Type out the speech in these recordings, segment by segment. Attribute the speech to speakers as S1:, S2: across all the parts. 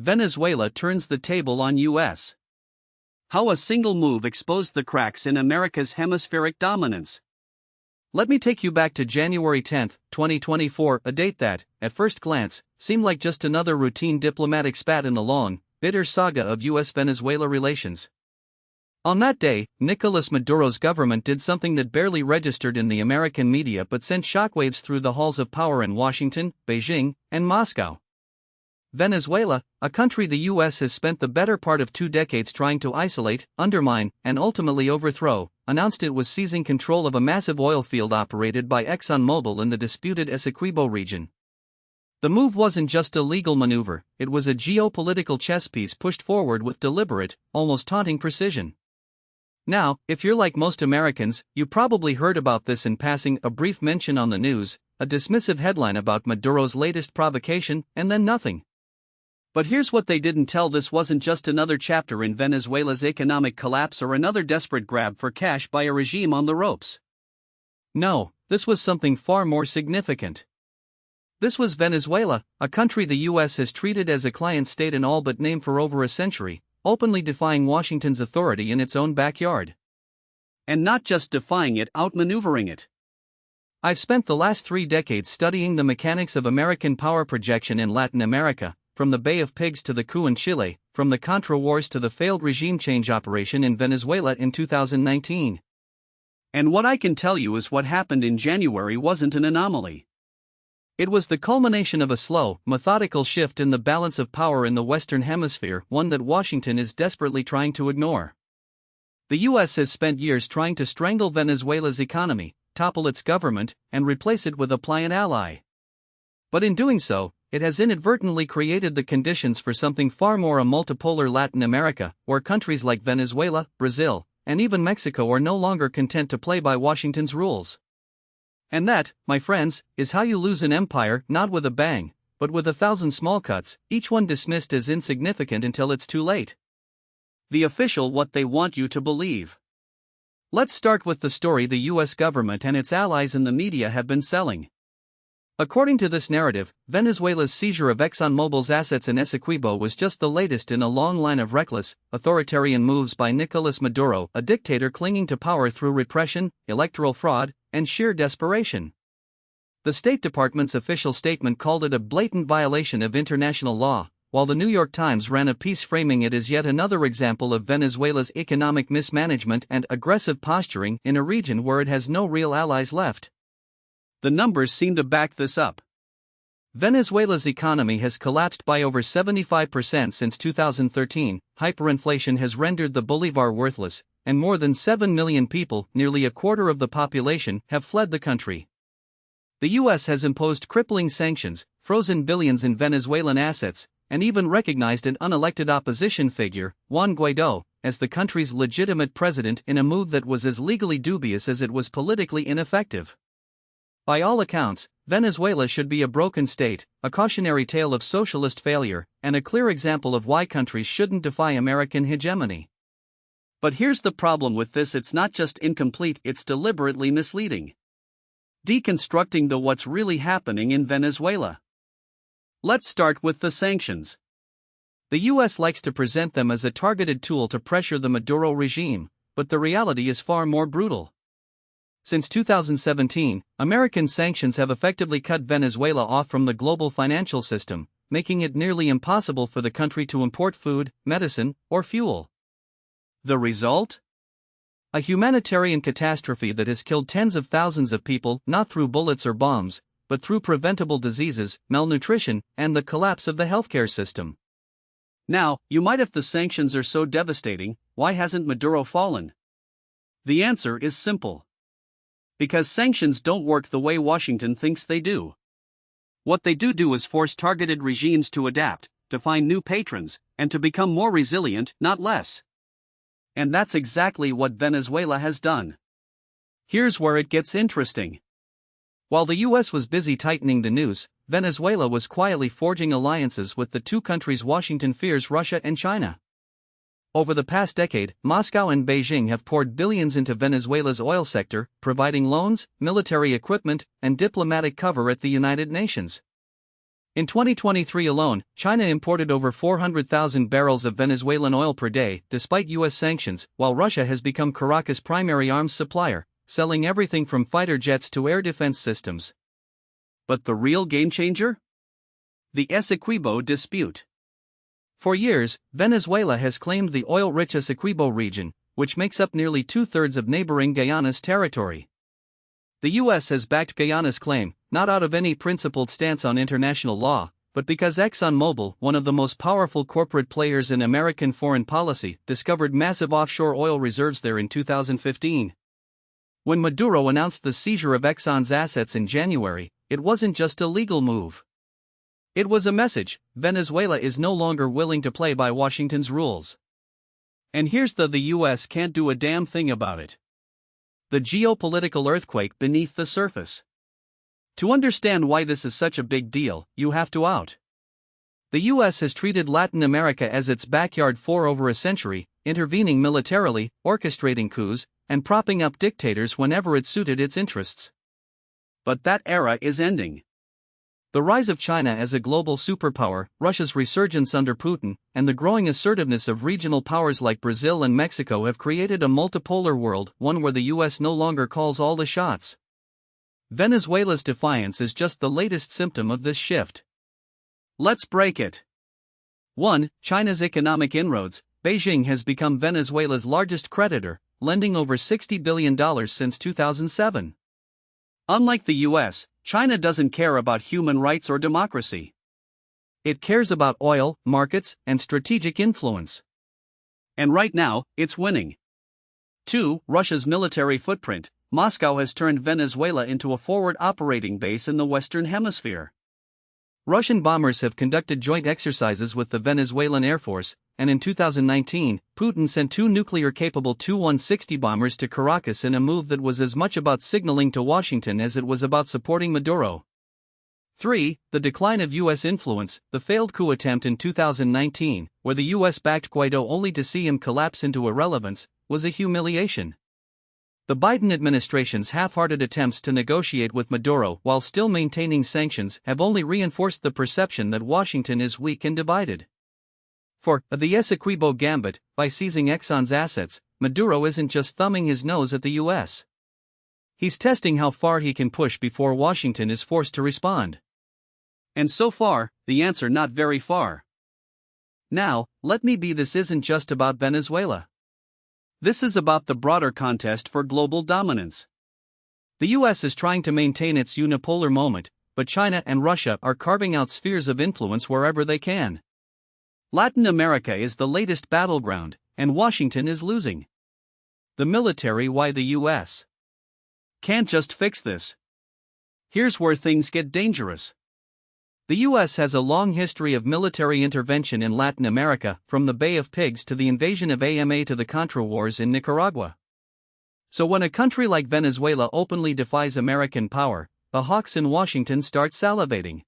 S1: Venezuela turns the table on US. How a single move exposed the cracks in America's hemispheric dominance. Let me take you back to January 10, 2024, a date that, at first glance, seemed like just another routine diplomatic spat in the long, bitter saga of US-Venezuela relations. On that day, Nicolas Maduro's government did something that barely registered in the American media but sent shockwaves through the halls of power in Washington, Beijing, and Moscow. Venezuela, a country the US has spent the better part of 2 decades trying to isolate, undermine, and ultimately overthrow, announced it was seizing control of a massive oil field operated by ExxonMobil in the disputed Essequibo region. The move wasn't just a legal maneuver, it was a geopolitical chess piece pushed forward with deliberate, almost taunting precision. Now, if you're like most Americans, you probably heard about this in passing, a brief mention on the news, a dismissive headline about Maduro's latest provocation, and then nothing. But here's what they didn't tell: this wasn't just another chapter in Venezuela's economic collapse or another desperate grab for cash by a regime on the ropes. No, this was something far more significant. This was Venezuela, a country the US has treated as a client state in all but name for over a century, openly defying Washington's authority in its own backyard. And not just defying it, outmaneuvering it. I've spent the last 3 decades studying the mechanics of American power projection in Latin America, from the Bay of Pigs to the coup in Chile, from the Contra Wars to the failed regime change operation in Venezuela in 2019. And what I can tell you is what happened in January wasn't an anomaly. It was the culmination of a slow, methodical shift in the balance of power in the Western Hemisphere, one that Washington is desperately trying to ignore. The US has spent years trying to strangle Venezuela's economy, topple its government, and replace it with a pliant ally. But in doing so, it has inadvertently created the conditions for something far more: a multipolar Latin America, where countries like Venezuela, Brazil, and even Mexico are no longer content to play by Washington's rules. And that, my friends, is how you lose an empire, not with a bang, but with 1,000 small cuts, each one dismissed as insignificant until it's too late. The official what they want you to believe. Let's start with the story the US government and its allies in the media have been selling. According to this narrative, Venezuela's seizure of ExxonMobil's assets in Essequibo was just the latest in a long line of reckless, authoritarian moves by Nicolas Maduro, a dictator clinging to power through repression, electoral fraud, and sheer desperation. The State Department's official statement called it a blatant violation of international law, while the New York Times ran a piece framing it as yet another example of Venezuela's economic mismanagement and aggressive posturing in a region where it has no real allies left. The numbers seem to back this up. Venezuela's economy has collapsed by over 75% since 2013, hyperinflation has rendered the bolivar worthless, and more than 7 million people, nearly a quarter of the population, have fled the country. The US has imposed crippling sanctions, frozen billions in Venezuelan assets, and even recognized an unelected opposition figure, Juan Guaidó, as the country's legitimate president in a move that was as legally dubious as it was politically ineffective. By all accounts, Venezuela should be a broken state, a cautionary tale of socialist failure, and a clear example of why countries shouldn't defy American hegemony. But here's the problem with this: it's not just incomplete, it's deliberately misleading. Deconstructing what's really happening in Venezuela. Let's start with the sanctions. The US likes to present them as a targeted tool to pressure the Maduro regime, but the reality is far more brutal. Since 2017, American sanctions have effectively cut Venezuela off from the global financial system, making it nearly impossible for the country to import food, medicine, or fuel. The result? A humanitarian catastrophe that has killed tens of thousands of people, not through bullets or bombs, but through preventable diseases, malnutrition, and the collapse of the healthcare system. Now, you might ask, if the sanctions are so devastating, why hasn't Maduro fallen? The answer is simple. Because sanctions don't work the way Washington thinks they do. What they do is force targeted regimes to adapt, to find new patrons, and to become more resilient, not less. And that's exactly what Venezuela has done. Here's where it gets interesting. While the US was busy tightening the noose, Venezuela was quietly forging alliances with the two countries Washington fears: Russia and China. Over the past decade, Moscow and Beijing have poured billions into Venezuela's oil sector, providing loans, military equipment, and diplomatic cover at the United Nations. In 2023 alone, China imported over 400,000 barrels of Venezuelan oil per day, despite U.S. sanctions, while Russia has become Caracas' primary arms supplier, selling everything from fighter jets to air defense systems. But the real game changer? The Essequibo dispute. For years, Venezuela has claimed the oil-rich Essequibo region, which makes up nearly two-thirds of neighboring Guyana's territory. The U.S. has backed Guyana's claim, not out of any principled stance on international law, but because ExxonMobil, one of the most powerful corporate players in American foreign policy, discovered massive offshore oil reserves there in 2015. When Maduro announced the seizure of Exxon's assets in January, it wasn't just a legal move. It was a message: Venezuela is no longer willing to play by Washington's rules. And here's the U.S. can't do a damn thing about it. The geopolitical earthquake beneath the surface. To understand why this is such a big deal, you have to out. The U.S. has treated Latin America as its backyard for over a century, intervening militarily, orchestrating coups, and propping up dictators whenever it suited its interests. But that era is ending. The rise of China as a global superpower, Russia's resurgence under Putin, and the growing assertiveness of regional powers like Brazil and Mexico have created a multipolar world, one where the U.S. no longer calls all the shots. Venezuela's defiance is just the latest symptom of this shift. Let's break it. 1. China's economic inroads. Beijing has become Venezuela's largest creditor, lending over $60 billion since 2007. Unlike the U.S., China doesn't care about human rights or democracy. It cares about oil, markets, and strategic influence. And right now, it's winning. 2. Russia's military footprint. Moscow has turned Venezuela into a forward operating base in the Western Hemisphere. Russian bombers have conducted joint exercises with the Venezuelan Air Force, and in 2019, Putin sent 2 nuclear-capable Tu-160 bombers to Caracas in a move that was as much about signaling to Washington as it was about supporting Maduro. 3. The decline of U.S. influence. The failed coup attempt in 2019, where the U.S. backed Guaido only to see him collapse into irrelevance, was a humiliation. The Biden administration's half-hearted attempts to negotiate with Maduro while still maintaining sanctions have only reinforced the perception that Washington is weak and divided. For the Essequibo gambit, by seizing Exxon's assets, Maduro isn't just thumbing his nose at the U.S. He's testing how far he can push before Washington is forced to respond. And so far, the answer not very far. Now, let me be this isn't just about Venezuela. This is about the broader contest for global dominance. The U.S. is trying to maintain its unipolar moment, but China and Russia are carving out spheres of influence wherever they can. Latin America is the latest battleground, and Washington is losing. The military. Why the U.S. can't just fix this. Here's where things get dangerous. The U.S. has a long history of military intervention in Latin America, from the Bay of Pigs to the invasion of AMA to the Contra Wars in Nicaragua. So when a country like Venezuela openly defies American power, the hawks in Washington start salivating.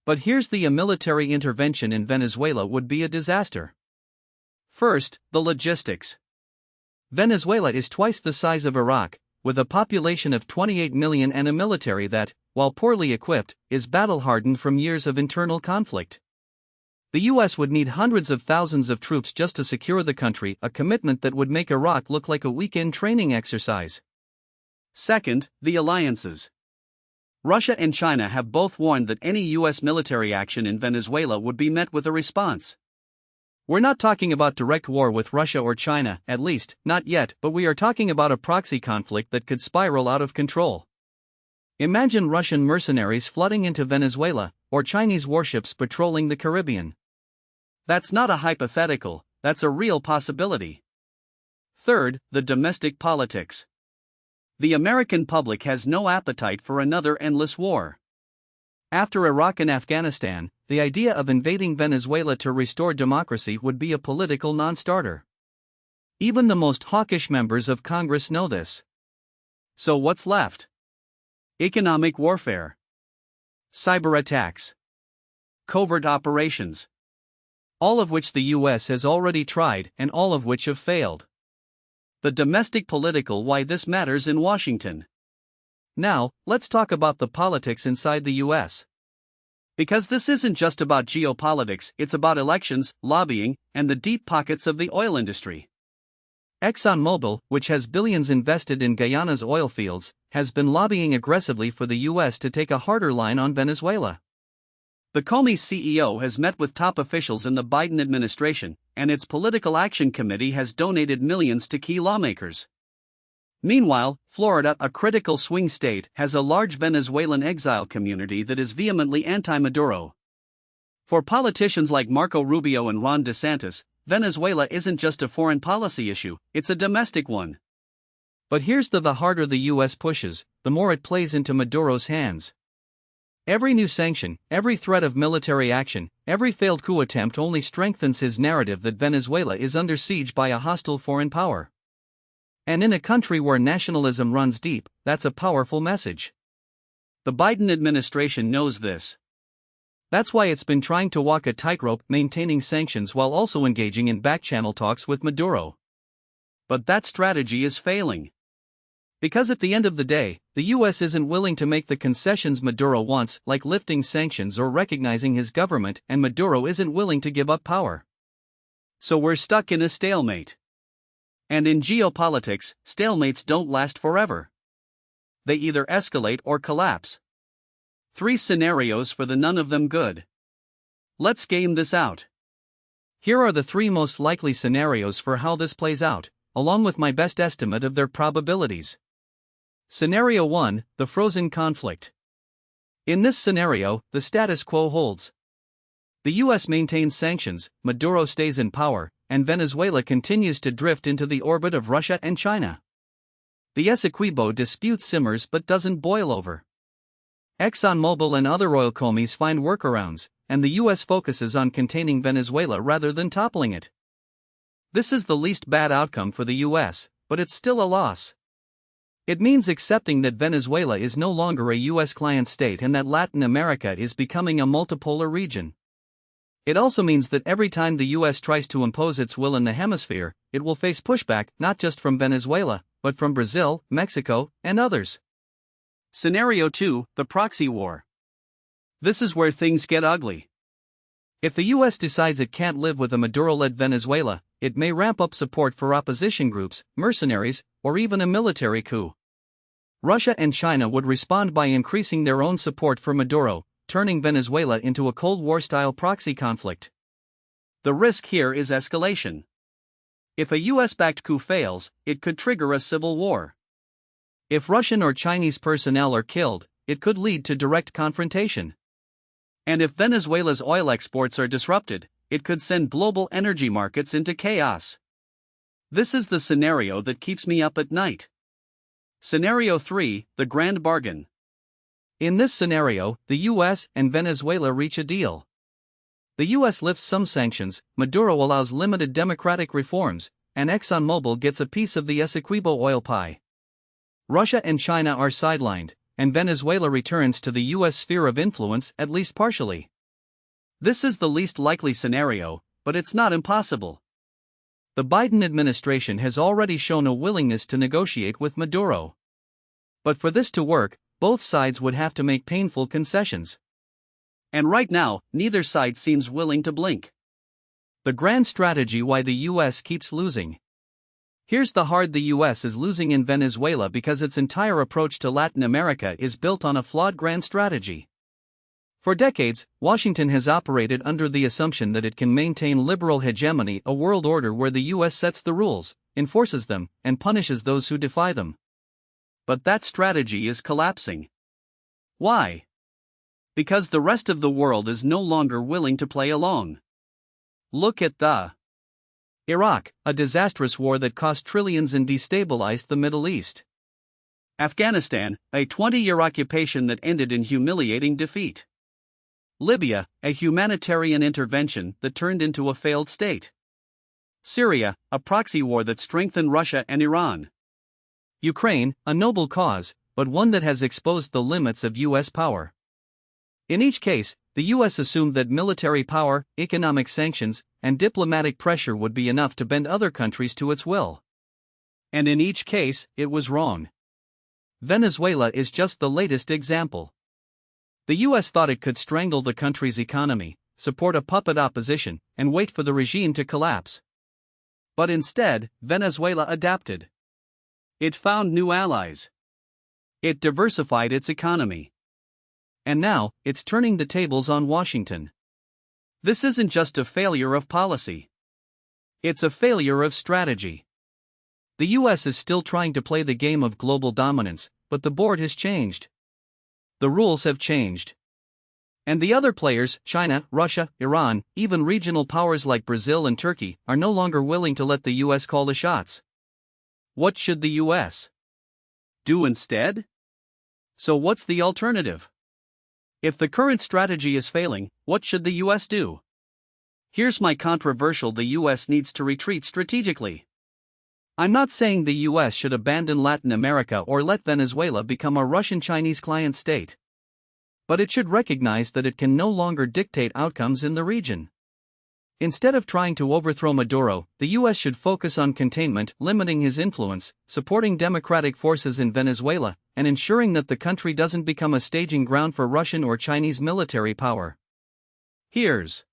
S1: But here's a military intervention in Venezuela would be a disaster. First, the logistics. Venezuela is twice the size of Iraq, with a population of 28 million and a military that, while poorly equipped, is battle-hardened from years of internal conflict. The U.S. would need hundreds of thousands of troops just to secure the country, a commitment that would make Iraq look like a weekend training exercise. Second, the alliances. Russia and China have both warned that any U.S. military action in Venezuela would be met with a response. We're not talking about direct war with Russia or China, at least, not yet, but we are talking about a proxy conflict that could spiral out of control. Imagine Russian mercenaries flooding into Venezuela, or Chinese warships patrolling the Caribbean. That's not a hypothetical, that's a real possibility. Third, the domestic politics. The American public has no appetite for another endless war. After Iraq and Afghanistan, the idea of invading Venezuela to restore democracy would be a political non-starter. Even the most hawkish members of Congress know this. So what's left? Economic warfare, cyber attacks, covert operations. All of which the U.S. has already tried and all of which have failed. The domestic political why this matters in Washington. Now, let's talk about the politics inside the U.S. Because this isn't just about geopolitics, it's about elections, lobbying, and the deep pockets of the oil industry. ExxonMobil, which has billions invested in Guyana's oil fields, has been lobbying aggressively for the U.S. to take a harder line on Venezuela. The Comey's CEO has met with top officials in the Biden administration, and its Political Action Committee has donated millions to key lawmakers. Meanwhile, Florida, a critical swing state, has a large Venezuelan exile community that is vehemently anti-Maduro. For politicians like Marco Rubio and Ron DeSantis, Venezuela isn't just a foreign policy issue, it's a domestic one. But here's the harder the U.S. pushes, the more it plays into Maduro's hands. Every new sanction, every threat of military action, every failed coup attempt only strengthens his narrative that Venezuela is under siege by a hostile foreign power. And in a country where nationalism runs deep, that's a powerful message. The Biden administration knows this. That's why it's been trying to walk a tightrope, maintaining sanctions while also engaging in back-channel talks with Maduro. But that strategy is failing. Because at the end of the day, the U.S. isn't willing to make the concessions Maduro wants, like lifting sanctions or recognizing his government, and Maduro isn't willing to give up power. So we're stuck in a stalemate. And in geopolitics, stalemates don't last forever. They either escalate or collapse. 3 scenarios for the none of them good. Let's game this out. Here are the 3 most likely scenarios for how this plays out, along with my best estimate of their probabilities. Scenario 1, the frozen conflict. In this scenario, the status quo holds. The U.S. maintains sanctions, Maduro stays in power, and Venezuela continues to drift into the orbit of Russia and China. The Essequibo dispute simmers but doesn't boil over. ExxonMobil and other oil comies find workarounds, and the U.S. focuses on containing Venezuela rather than toppling it. This is the least bad outcome for the U.S., but it's still a loss. It means accepting that Venezuela is no longer a U.S. client state and that Latin America is becoming a multipolar region. It also means that every time the U.S. tries to impose its will in the hemisphere, it will face pushback not just from Venezuela, but from Brazil, Mexico, and others. Scenario 2, the proxy war. This is where things get ugly. If the U.S. decides it can't live with a Maduro-led Venezuela, it may ramp up support for opposition groups, mercenaries, or even a military coup. Russia and China would respond by increasing their own support for Maduro, turning Venezuela into a Cold War-style proxy conflict. The risk here is escalation. If a US-backed coup fails, it could trigger a civil war. If Russian or Chinese personnel are killed, it could lead to direct confrontation. And if Venezuela's oil exports are disrupted, it could send global energy markets into chaos. This is the scenario that keeps me up at night. Scenario 3, the grand bargain. In this scenario, the US and Venezuela reach a deal. The US lifts some sanctions, Maduro allows limited democratic reforms, and ExxonMobil gets a piece of the Essequibo oil pie. Russia and China are sidelined, and Venezuela returns to the US sphere of influence, at least partially. This is the least likely scenario, but it's not impossible. The Biden administration has already shown a willingness to negotiate with Maduro. But for this to work, both sides would have to make painful concessions. And right now, neither side seems willing to blink. The grand strategy why the US keeps losing. Here's the hard: the US is losing in Venezuela because its entire approach to Latin America is built on a flawed grand strategy. For decades, Washington has operated under the assumption that it can maintain liberal hegemony, a world order where the US sets the rules, enforces them, and punishes those who defy them. But that strategy is collapsing. Why? Because the rest of the world is no longer willing to play along. Look at the Iraq, a disastrous war that cost trillions and destabilized the Middle East. Afghanistan, a 20-year occupation that ended in humiliating defeat. Libya, a humanitarian intervention that turned into a failed state. Syria, a proxy war that strengthened Russia and Iran. Ukraine, a noble cause, but one that has exposed the limits of US power. In each case, the US assumed that military power, economic sanctions, and diplomatic pressure would be enough to bend other countries to its will. And in each case, it was wrong. Venezuela is just the latest example. The US thought it could strangle the country's economy, support a puppet opposition, and wait for the regime to collapse. But instead, Venezuela adapted. It found new allies. It diversified its economy. And now, it's turning the tables on Washington. This isn't just a failure of policy. It's a failure of strategy. The US is still trying to play the game of global dominance, but the board has changed. The rules have changed. And the other players, China, Russia, Iran, even regional powers like Brazil and Turkey, are no longer willing to let the US call the shots. What should the US do instead? So what's the alternative? If the current strategy is failing, what should the US do? Here's my controversial: the US needs to retreat strategically. I'm not saying the US should abandon Latin America or let Venezuela become a Russian-Chinese client state. But it should recognize that it can no longer dictate outcomes in the region. Instead of trying to overthrow Maduro, the US should focus on containment, limiting his influence, supporting democratic forces in Venezuela, and ensuring that the country doesn't become a staging ground for Russian or Chinese military power. Here's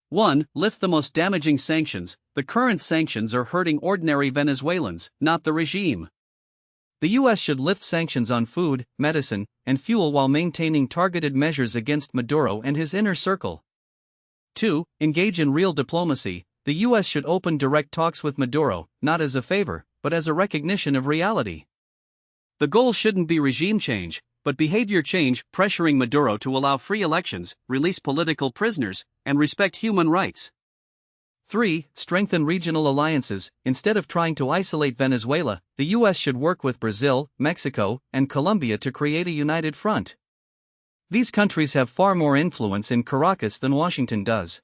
S1: 1. Lift the most damaging sanctions. The current sanctions are hurting ordinary Venezuelans, not the regime. The US should lift sanctions on food, medicine, and fuel while maintaining targeted measures against Maduro and his inner circle. 2. Engage in real diplomacy. The US should open direct talks with Maduro, not as a favor, but as a recognition of reality. The goal shouldn't be regime change, but behavior change, pressuring Maduro to allow free elections, release political prisoners, and respect human rights. 3. Strengthen regional alliances. Instead of trying to isolate Venezuela, the US should work with Brazil, Mexico, and Colombia to create a united front. These countries have far more influence in Caracas than Washington does.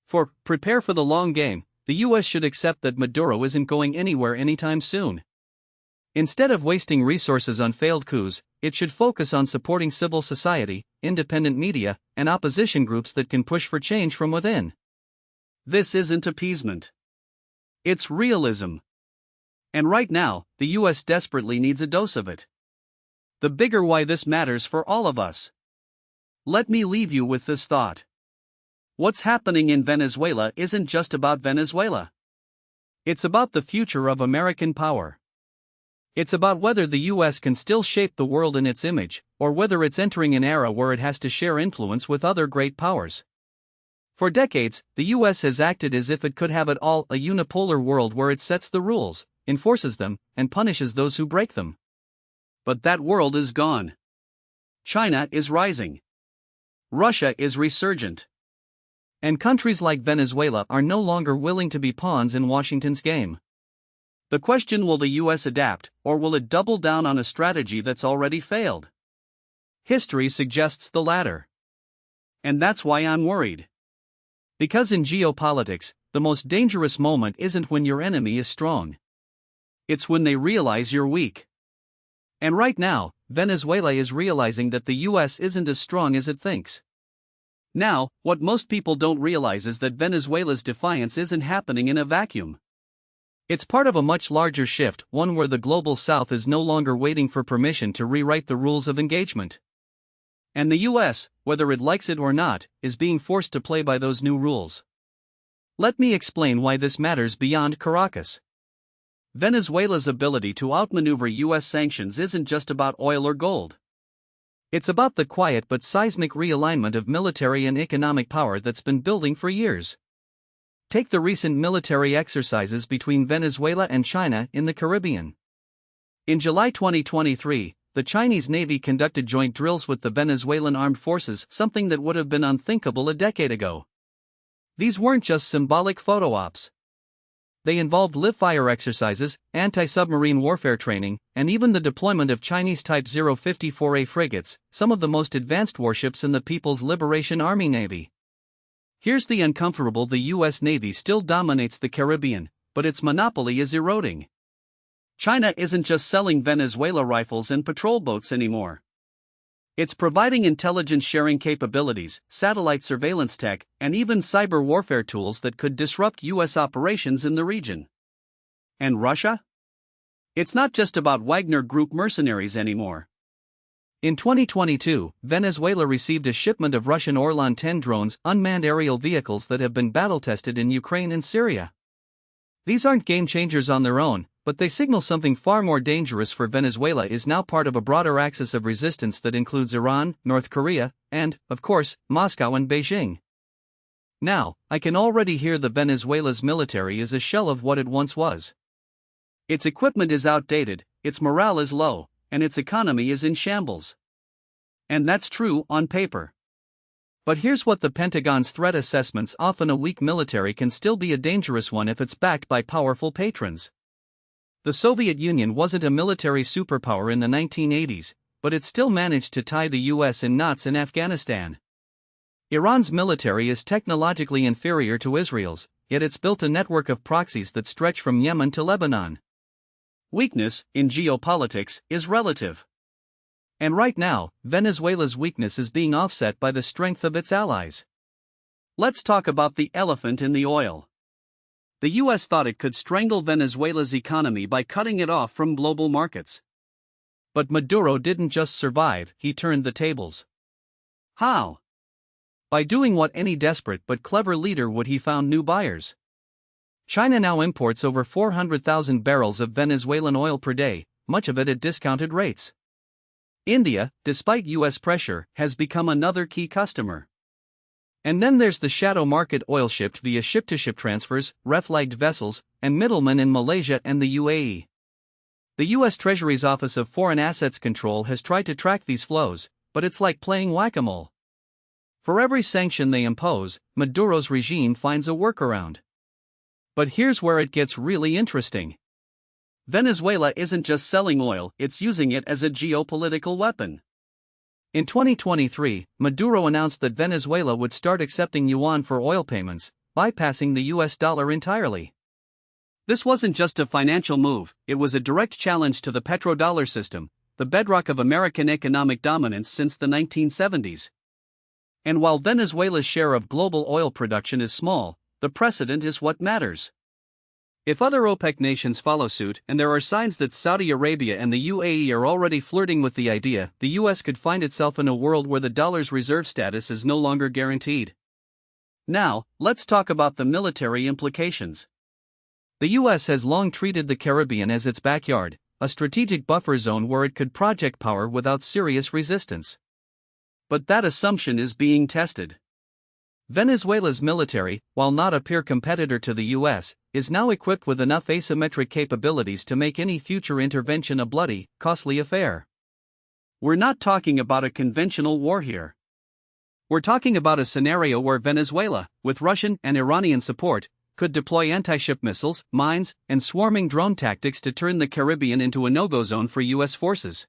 S1: 4. Prepare for the long game. The US should accept that Maduro isn't going anywhere anytime soon. Instead of wasting resources on failed coups, it should focus on supporting civil society, independent media, and opposition groups that can push for change from within. This isn't appeasement. It's realism. And right now, the US desperately needs a dose of it. The bigger why this matters for all of us. Let me leave you with this thought. What's happening in Venezuela isn't just about Venezuela. It's about the future of American power. It's about whether the US can still shape the world in its image, or whether it's entering an era where it has to share influence with other great powers. For decades, the US has acted as if it could have it all, a unipolar world where it sets the rules, enforces them, and punishes those who break them. But that world is gone. China is rising. Russia is resurgent. And countries like Venezuela are no longer willing to be pawns in Washington's game. The question: will the US adapt, or will it double down on a strategy that's already failed? History suggests the latter. And that's why I'm worried. Because in geopolitics, the most dangerous moment isn't when your enemy is strong. It's when they realize you're weak. And right now, Venezuela is realizing that the US isn't as strong as it thinks. Now, what most people don't realize is that Venezuela's defiance isn't happening in a vacuum. It's part of a much larger shift, one where the global South is no longer waiting for permission to rewrite the rules of engagement. And the US, whether it likes it or not, is being forced to play by those new rules. Let me explain why this matters beyond Caracas. Venezuela's ability to outmaneuver US sanctions isn't just about oil or gold. It's about the quiet but seismic realignment of military and economic power that's been building for years. Take the recent military exercises between Venezuela and China in the Caribbean. In July 2023, the Chinese Navy conducted joint drills with the Venezuelan armed forces, something that would have been unthinkable a decade ago. These weren't just symbolic photo ops. They involved live-fire exercises, anti-submarine warfare training, and even the deployment of Chinese Type 054A frigates, some of the most advanced warships in the People's Liberation Army Navy. Here's the uncomfortable: the US Navy still dominates the Caribbean, but its monopoly is eroding. China isn't just selling Venezuela rifles and patrol boats anymore. It's providing intelligence sharing capabilities, satellite surveillance tech, and even cyber warfare tools that could disrupt US operations in the region. And Russia? It's not just about Wagner Group mercenaries anymore. In 2022, Venezuela received a shipment of Russian Orlan 10 drones, unmanned aerial vehicles that have been battle-tested in Ukraine and Syria. These aren't game changers on their own, but they signal something far more dangerous, for Venezuela is now part of a broader axis of resistance that includes Iran, North Korea, and, of course, Moscow and Beijing. Now, I can already hear that Venezuela's military is a shell of what it once was. Its equipment is outdated, its morale is low, and its economy is in shambles. And that's true on paper. But here's what the Pentagon's threat assessments: often a weak military can still be a dangerous one if it's backed by powerful patrons. The Soviet Union wasn't a military superpower in the 1980s, but it still managed to tie the US in knots in Afghanistan. Iran's military is technologically inferior to Israel's, yet it's built a network of proxies that stretch from Yemen to Lebanon. Weakness, in geopolitics, is relative. And right now, Venezuela's weakness is being offset by the strength of its allies. Let's talk about the elephant in the oil. The US thought it could strangle Venezuela's economy by cutting it off from global markets. But Maduro didn't just survive, he turned the tables. How? By doing what any desperate but clever leader would: he found new buyers. China now imports over 400,000 barrels of Venezuelan oil per day, much of it at discounted rates. India, despite US pressure, has become another key customer. And then there's the shadow market: oil shipped via ship-to-ship transfers, ref-lagged vessels, and middlemen in Malaysia and the UAE. The US Treasury's Office of Foreign Assets Control has tried to track these flows, but it's like playing whack-a-mole. For every sanction they impose, Maduro's regime finds a workaround. But here's where it gets really interesting. Venezuela isn't just selling oil, it's using it as a geopolitical weapon. In 2023, Maduro announced that Venezuela would start accepting yuan for oil payments, bypassing the US dollar entirely. This wasn't just a financial move, it was a direct challenge to the petrodollar system, the bedrock of American economic dominance since the 1970s. And while Venezuela's share of global oil production is small, the precedent is what matters. If other OPEC nations follow suit, and there are signs that Saudi Arabia and the UAE are already flirting with the idea, the US could find itself in a world where the dollar's reserve status is no longer guaranteed. Now, let's talk about the military implications. The US has long treated the Caribbean as its backyard, a strategic buffer zone where it could project power without serious resistance. But that assumption is being tested. Venezuela's military, while not a peer competitor to the US, is now equipped with enough asymmetric capabilities to make any future intervention a bloody, costly affair. We're not talking about a conventional war here. We're talking about a scenario where Venezuela, with Russian and Iranian support, could deploy anti-ship missiles, mines, and swarming drone tactics to turn the Caribbean into a no-go zone for US forces.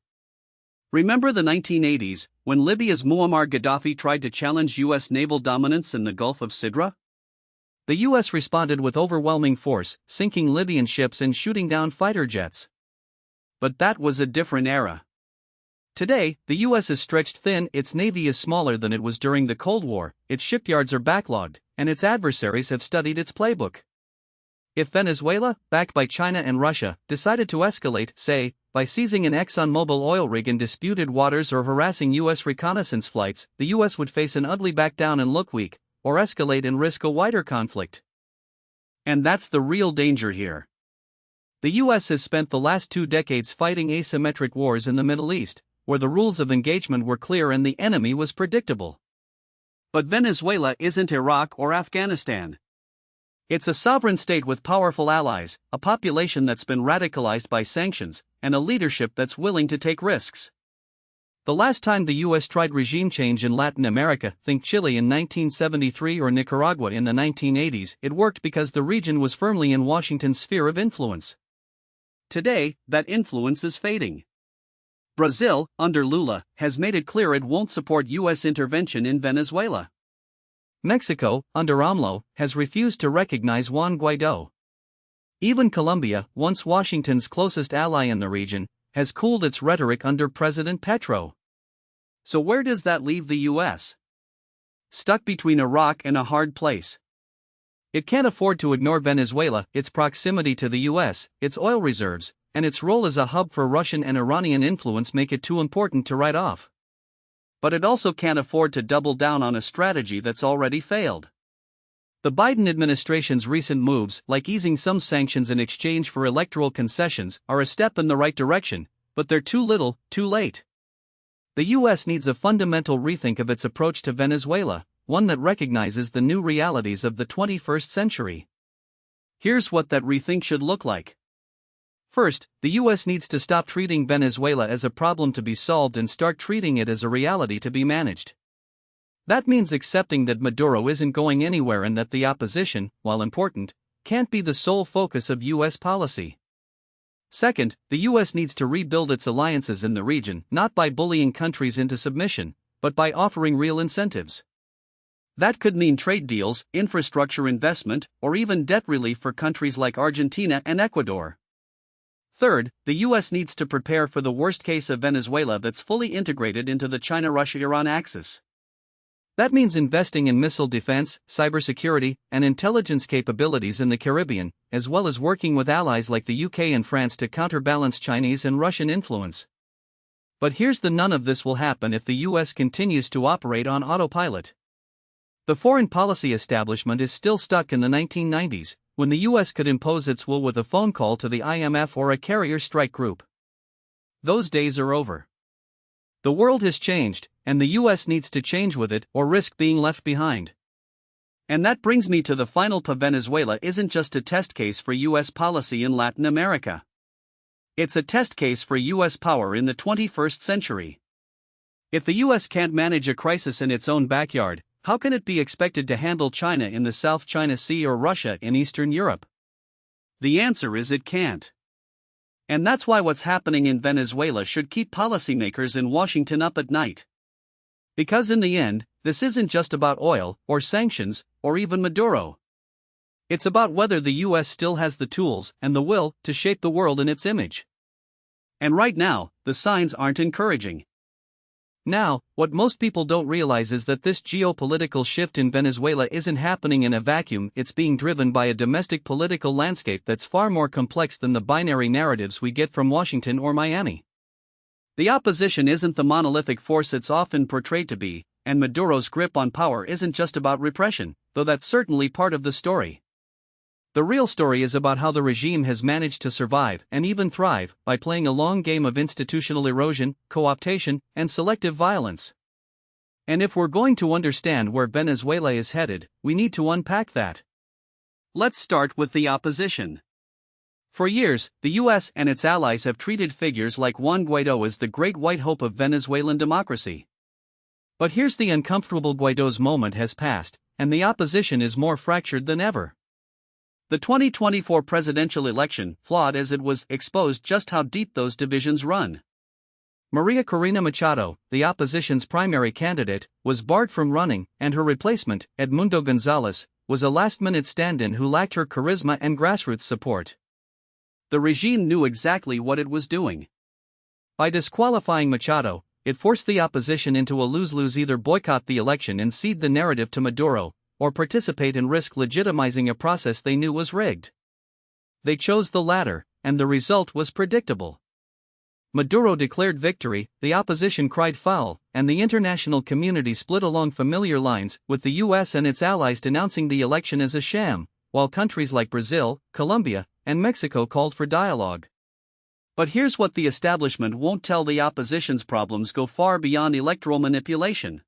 S1: Remember the 1980s, when Libya's Muammar Gaddafi tried to challenge US naval dominance in the Gulf of Sidra? The US responded with overwhelming force, sinking Libyan ships and shooting down fighter jets. But that was a different era. Today, the US is stretched thin, its navy is smaller than it was during the Cold War, its shipyards are backlogged, and its adversaries have studied its playbook. If Venezuela, backed by China and Russia, decided to escalate, say, by seizing an ExxonMobil oil rig in disputed waters or harassing US reconnaissance flights, the US would face an ugly back down and look weak, or escalate and risk a wider conflict. And that's the real danger here. The US has spent the last 2 decades fighting asymmetric wars in the Middle East, where the rules of engagement were clear and the enemy was predictable. But Venezuela isn't Iraq or Afghanistan. It's a sovereign state with powerful allies, a population that's been radicalized by sanctions, and a leadership that's willing to take risks. The last time the US tried regime change in Latin America, think Chile in 1973 or Nicaragua in the 1980s, it worked because the region was firmly in Washington's sphere of influence. Today, that influence is fading. Brazil, under Lula, has made it clear it won't support US intervention in Venezuela. Mexico, under AMLO, has refused to recognize Juan Guaidó. Even Colombia, once Washington's closest ally in the region, has cooled its rhetoric under President Petro. So where does that leave the US? Stuck between a rock and a hard place. It can't afford to ignore Venezuela, its proximity to the US, its oil reserves, and its role as a hub for Russian and Iranian influence make it too important to write off. But it also can't afford to double down on a strategy that's already failed. The Biden administration's recent moves, like easing some sanctions in exchange for electoral concessions, are a step in the right direction, but they're too little, too late. The US needs a fundamental rethink of its approach to Venezuela, one that recognizes the new realities of the 21st century. Here's what that rethink should look like. First, the US needs to stop treating Venezuela as a problem to be solved and start treating it as a reality to be managed. That means accepting that Maduro isn't going anywhere and that the opposition, while important, can't be the sole focus of US policy. Second, the US needs to rebuild its alliances in the region, not by bullying countries into submission, but by offering real incentives. That could mean trade deals, infrastructure investment, or even debt relief for countries like Argentina and Ecuador. Third, the US needs to prepare for the worst case of Venezuela that's fully integrated into the China-Russia-Iran axis. That means investing in missile defense, cybersecurity, and intelligence capabilities in the Caribbean, as well as working with allies like the UK and France to counterbalance Chinese and Russian influence. But here's the: none of this will happen if the US continues to operate on autopilot. The foreign policy establishment is still stuck in the 1990s, when the US could impose its will with a phone call to the IMF or a carrier strike group. Those days are over. The world has changed, and the US needs to change with it or risk being left behind. And that brings me to the final point: Venezuela isn't just a test case for US policy in Latin America. It's a test case for US power in the 21st century. If the US can't manage a crisis in its own backyard, how can it be expected to handle China in the South China Sea or Russia in Eastern Europe? The answer is it can't. And that's why what's happening in Venezuela should keep policymakers in Washington up at night. Because in the end, this isn't just about oil, or sanctions, or even Maduro. It's about whether the US still has the tools and the will to shape the world in its image. And right now, the signs aren't encouraging. Now, what most people don't realize is that this geopolitical shift in Venezuela isn't happening in a vacuum. It's being driven by a domestic political landscape that's far more complex than the binary narratives we get from Washington or Miami. The opposition isn't the monolithic force it's often portrayed to be, and Maduro's grip on power isn't just about repression, though that's certainly part of the story. The real story is about how the regime has managed to survive and even thrive by playing a long game of institutional erosion, co-optation, and selective violence. And if we're going to understand where Venezuela is headed, we need to unpack that. Let's start with the opposition. For years, the US and its allies have treated figures like Juan Guaidó as the great white hope of Venezuelan democracy. But here's the uncomfortable: Guaidó's moment has passed, and the opposition is more fractured than ever. The 2024 presidential election, flawed as it was, exposed just how deep those divisions run. Maria Corina Machado, the opposition's primary candidate, was barred from running, and her replacement, Edmundo Gonzalez, was a last-minute stand-in who lacked her charisma and grassroots support. The regime knew exactly what it was doing. By disqualifying Machado, it forced the opposition into a lose-lose: either boycott the election and cede the narrative to Maduro, or participate and risk legitimizing a process they knew was rigged. They chose the latter, and the result was predictable. Maduro declared victory, the opposition cried foul, and the international community split along familiar lines, with the US and its allies denouncing the election as a sham, while countries like Brazil, Colombia, and Mexico called for dialogue. But here's what the establishment won't tell: the opposition's problems go far beyond electoral manipulation.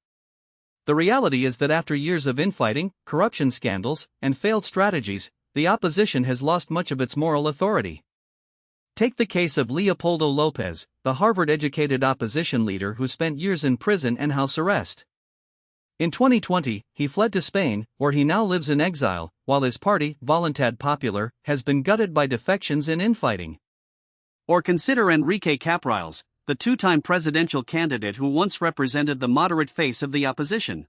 S1: The reality is that after years of infighting, corruption scandals, and failed strategies, the opposition has lost much of its moral authority. Take the case of Leopoldo Lopez, the Harvard-educated opposition leader who spent years in prison and house arrest. In 2020, he fled to Spain, where he now lives in exile, while his party, Voluntad Popular, has been gutted by defections and infighting. Or consider Enrique Capriles, the two-time presidential candidate who once represented the moderate face of the opposition.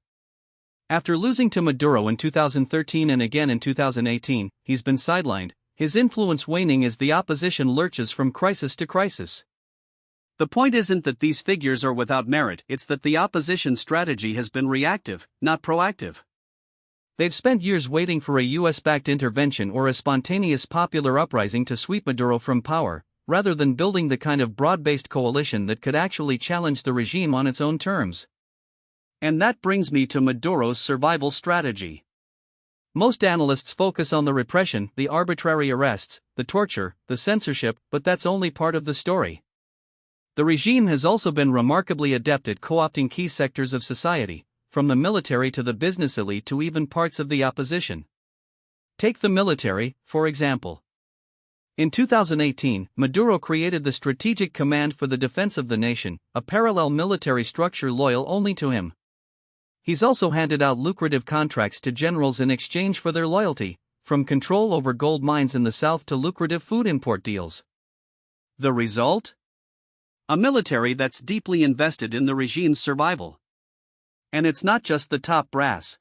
S1: After losing to Maduro in 2013 and again in 2018, he's been sidelined, his influence waning as the opposition lurches from crisis to crisis. The point isn't that these figures are without merit, it's that the opposition strategy has been reactive, not proactive. They've spent years waiting for a US-backed intervention or a spontaneous popular uprising to sweep Maduro from power, rather than building the kind of broad-based coalition that could actually challenge the regime on its own terms. And that brings me to Maduro's survival strategy. Most analysts focus on the repression, the arbitrary arrests, the torture, the censorship, but that's only part of the story. The regime has also been remarkably adept at co-opting key sectors of society, from the military to the business elite to even parts of the opposition. Take the military, for example. In 2018, Maduro created the Strategic Command for the Defense of the Nation, a parallel military structure loyal only to him. He's also handed out lucrative contracts to generals in exchange for their loyalty, from control over gold mines in the south to lucrative food import deals. The result? A military that's deeply invested in the regime's survival. And it's not just the top brass.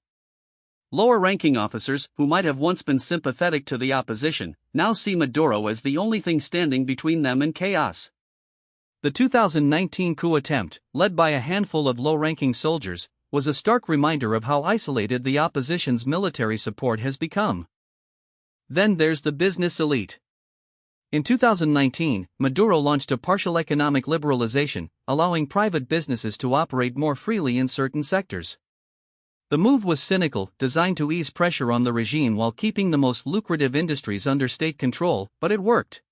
S1: Lower-ranking officers, who might have once been sympathetic to the opposition, now see Maduro as the only thing standing between them and chaos. The 2019 coup attempt, led by a handful of low-ranking soldiers, was a stark reminder of how isolated the opposition's military support has become. Then there's the business elite. In 2019, Maduro launched a partial economic liberalization, allowing private businesses to operate more freely in certain sectors. The move was cynical, designed to ease pressure on the regime while keeping the most lucrative industries under state control, but it worked.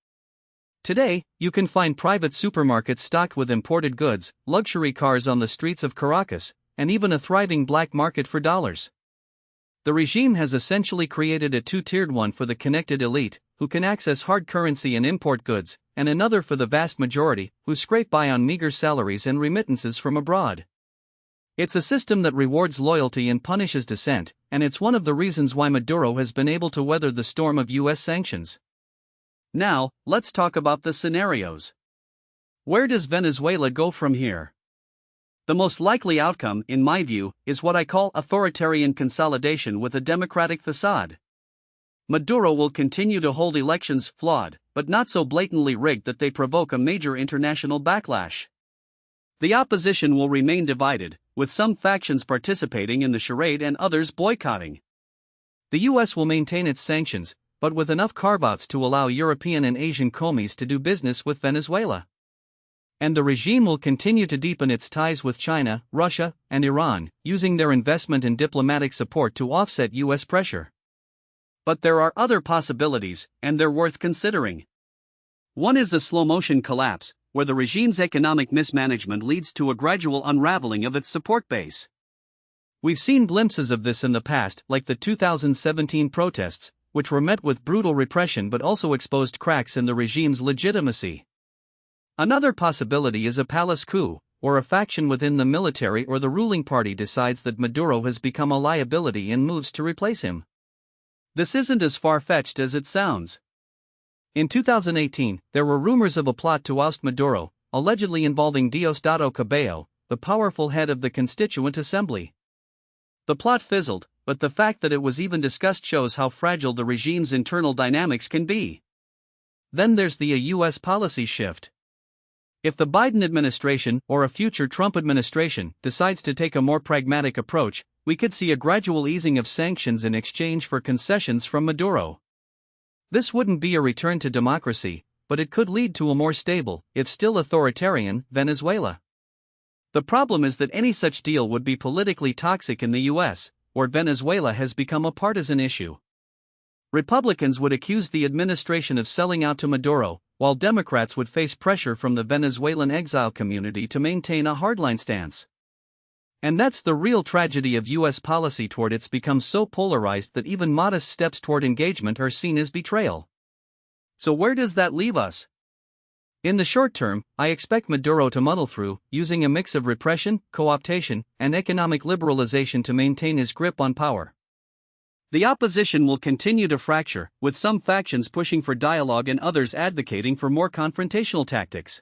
S1: Today, you can find private supermarkets stocked with imported goods, luxury cars on the streets of Caracas, and even a thriving black market for dollars. The regime has essentially created a two-tiered one for the connected elite, who can access hard currency and import goods, and another for the vast majority, who scrape by on meager salaries and remittances from abroad. It's a system that rewards loyalty and punishes dissent, and it's one of the reasons why Maduro has been able to weather the storm of US sanctions. Now, let's talk about the scenarios. Where does Venezuela go from here? The most likely outcome, in my view, is what I call authoritarian consolidation with a democratic facade. Maduro will continue to hold elections flawed, but not so blatantly rigged that they provoke a major international backlash. The opposition will remain divided, with some factions participating in the charade and others boycotting. The US will maintain its sanctions, but with enough carve-outs to allow European and Asian commies to do business with Venezuela. And the regime will continue to deepen its ties with China, Russia, and Iran, using their investment and diplomatic support to offset US pressure. But there are other possibilities, and they're worth considering. One is a slow-motion collapse, where the regime's economic mismanagement leads to a gradual unraveling of its support base. We've seen glimpses of this in the past, like the 2017 protests, which were met with brutal repression but also exposed cracks in the regime's legitimacy. Another possibility is a palace coup, or a faction within the military or the ruling party decides that Maduro has become a liability and moves to replace him. This isn't as far-fetched as it sounds. In 2018, there were rumors of a plot to oust Maduro, allegedly involving Diosdado Cabello, the powerful head of the Constituent Assembly. The plot fizzled, but the fact that it was even discussed shows how fragile the regime's internal dynamics can be. Then there's the US policy shift. If the Biden administration, or a future Trump administration, decides to take a more pragmatic approach, we could see a gradual easing of sanctions in exchange for concessions from Maduro. This wouldn't be a return to democracy, but it could lead to a more stable, if still authoritarian, Venezuela. The problem is that any such deal would be politically toxic in the US, where Venezuela has become a partisan issue. Republicans would accuse the administration of selling out to Maduro, while Democrats would face pressure from the Venezuelan exile community to maintain a hardline stance. And that's the real tragedy of US policy toward it's become so polarized that even modest steps toward engagement are seen as betrayal. So where does that leave us? In the short term, I expect Maduro to muddle through, using a mix of repression, co-optation, and economic liberalization to maintain his grip on power. The opposition will continue to fracture, with some factions pushing for dialogue and others advocating for more confrontational tactics.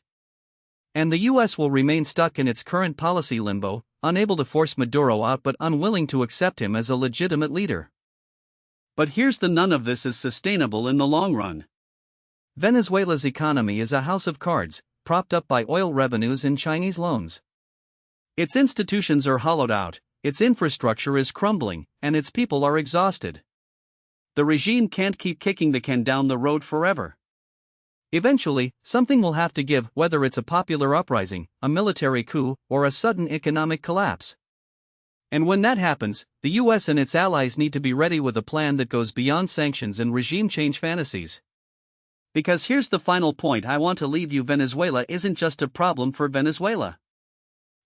S1: And the US will remain stuck in its current policy limbo, unable to force Maduro out but unwilling to accept him as a legitimate leader. But here's the: none of this is sustainable in the long run. Venezuela's economy is a house of cards, propped up by oil revenues and Chinese loans. Its institutions are hollowed out, its infrastructure is crumbling, and its people are exhausted. The regime can't keep kicking the can down the road forever. Eventually, something will have to give, whether it's a popular uprising, a military coup, or a sudden economic collapse. And when that happens, the US and its allies need to be ready with a plan that goes beyond sanctions and regime change fantasies. Because here's the final point I want to leave you: Venezuela isn't just a problem for Venezuela.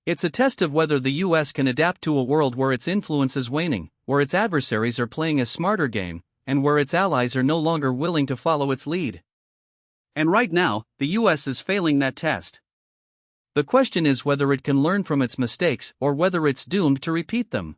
S1: It's a test of whether the US can adapt to a world where its influence is waning, where its adversaries are playing a smarter game, and where its allies are no longer willing to follow its lead. And right now, the US is failing that test. The question is whether it can learn from its mistakes or whether it's doomed to repeat them.